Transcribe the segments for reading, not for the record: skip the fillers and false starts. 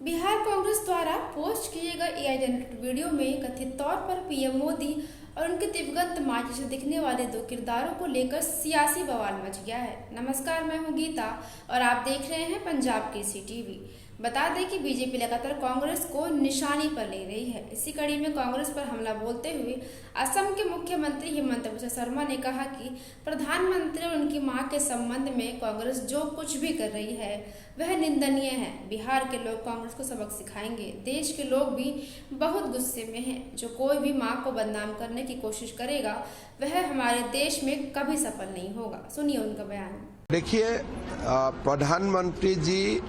बिहार कांग्रेस द्वारा पोस्ट किए गए एआई जनरेटेड वीडियो में कथित तौर पर पीएम मोदी और उनके दिवंगत माजी से दिखने वाले दो किरदारों को लेकर सियासी बवाल मच गया है। नमस्कार, मैं हूं गीता और आप देख रहे हैं पंजाब केसरी टीवी। बता दें कि बीजेपी लगातार कांग्रेस को निशानी पर ले रही है। इसी कड़ी में कांग्रेस पर हमला बोलते हुए असम के मुख्यमंत्री हेमंत बिस्वा शर्मा ने कहा कि प्रधानमंत्री और उनकी मां के संबंध में कांग्रेस जो कुछ भी कर रही है वह निंदनीय है। बिहार के लोग कांग्रेस को सबक सिखाएंगे। देश के लोग भी बहुत गुस्से में हैं। जो कोई भी मां को बदनाम करने की कोशिश करेगा वह हमारे देश में कभी सफल नहीं होगा। सुनिए उनका बयान। देखिए, प्रधानमंत्री जी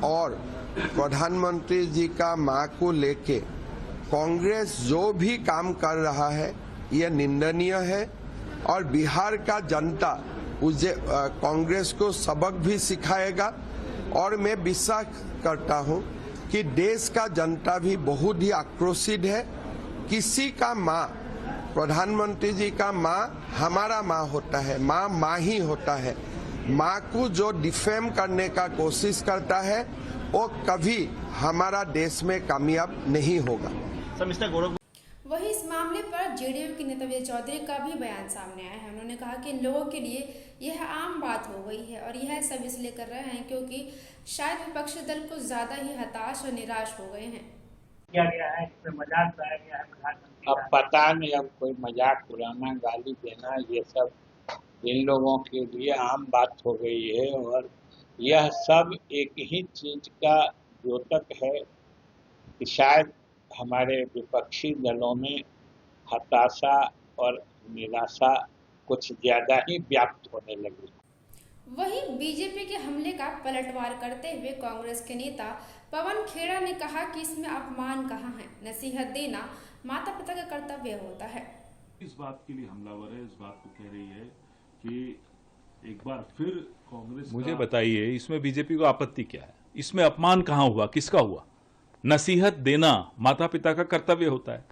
और प्रधानमंत्री जी का मां को लेके कांग्रेस जो भी काम कर रहा है यह निंदनीय है और बिहार का जनता उसे कांग्रेस को सबक भी सिखाएगा। और मैं विश्वास करता हूं कि देश का जनता भी बहुत ही आक्रोशित है। किसी का मां, प्रधानमंत्री जी का मां हमारा मां होता है, मां ही होता है। मां को जो डिफेम करने का कोशिश करता है वो कभी हमारा देश में कामयाब नहीं होगा। वहीं इस मामले पर जेडीयू के नेता विजय चौधरी का भी बयान सामने आया है। उन्होंने कहा कि इन लोगों के लिए यह आम बात हो गई है और यह सब इसलिए कर रहे हैं क्योंकि शायद विपक्षी दल कुछ ज्यादा ही हताश और निराश हो गए हैं। किया गया है, मजाक उड़ाया गया है प्रधानमंत्री। अब पता नहीं, अब कोई मजाक उड़ाना, गाली देना, ये सब इन लोगों के लिए आम बात हो गई है। और यह सब एक ही चीज का द्योतक है कि शायद हमारे विपक्षी दलों में हताशा और निराशा कुछ ज्यादा ही व्याप्त होने लगी। वहीं बीजेपी के हमले का पलटवार करते हुए कांग्रेस के नेता पवन खेड़ा ने कहा कि इसमें अपमान कहाँ है, नसीहत देना माता पिता का कर्तव्य होता है। इस बात के लिए हमलावर है, इस बात को कह रही है कि एक बार फिर कांग्रेस। मुझे बताइए, इसमें बीजेपी को आपत्ति क्या है? इसमें अपमान कहाँ हुआ, किसका हुआ? नसीहत देना माता पिता का कर्तव्य होता है,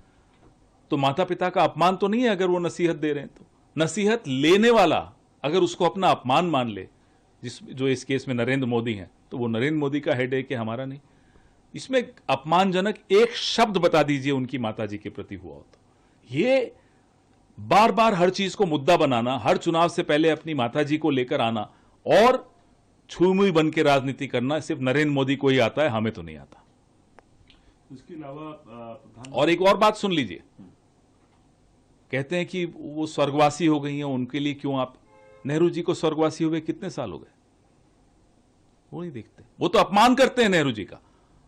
तो माता पिता का अपमान तो नहीं है अगर वो नसीहत दे रहे हैं। तो नसीहत लेने वाला अगर उसको अपना अपमान मान ले, जो इस केस में नरेंद्र मोदी हैं, तो वो नरेंद्र मोदी का हेडेक है, हमारा नहीं। इसमें अपमानजनक एक शब्द बता दीजिए उनकी माता जी के प्रति हुआ हो तो। ये बार बार हर चीज को मुद्दा बनाना, हर चुनाव से पहले अपनी माता जी को लेकर आना और छुई बन के राजनीति करना सिर्फ नरेंद्र मोदी को ही आता है, हमें तो नहीं आता। इसके अलावा और एक और बात सुन लीजिए, कहते हैं कि वो स्वर्गवासी हो गई हैं, उनके लिए क्यों आप? नेहरू जी को स्वर्गवासी हुए कितने साल हो गए? वो नहीं देखते, वो तो अपमान करते हैं नेहरू जी का।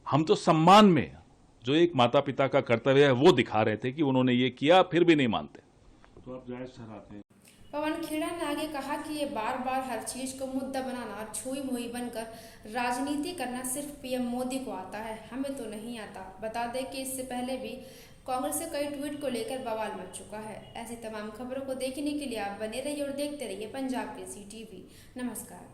हम तो सम्मान में जो एक माता पिता का कर्तव्य है वो दिखा रहे थे कि उन्होंने ये किया, फिर भी नहीं मानते। तो आप जायज ठहराते हैं। पवन खेड़ा ने आगे कहा कि ये बार बार हर चीज को मुद्दा बनाना और छुई मुई बनकर राजनीति करना सिर्फ पीएम मोदी को आता है, हमें तो नहीं आता। बता दें कि इससे पहले भी कांग्रेस के कई ट्वीट को लेकर बवाल मच चुका है। ऐसी तमाम खबरों को देखने के लिए आप बने रहिए और देखते रहिए पंजाब केसरी टीवी। नमस्कार।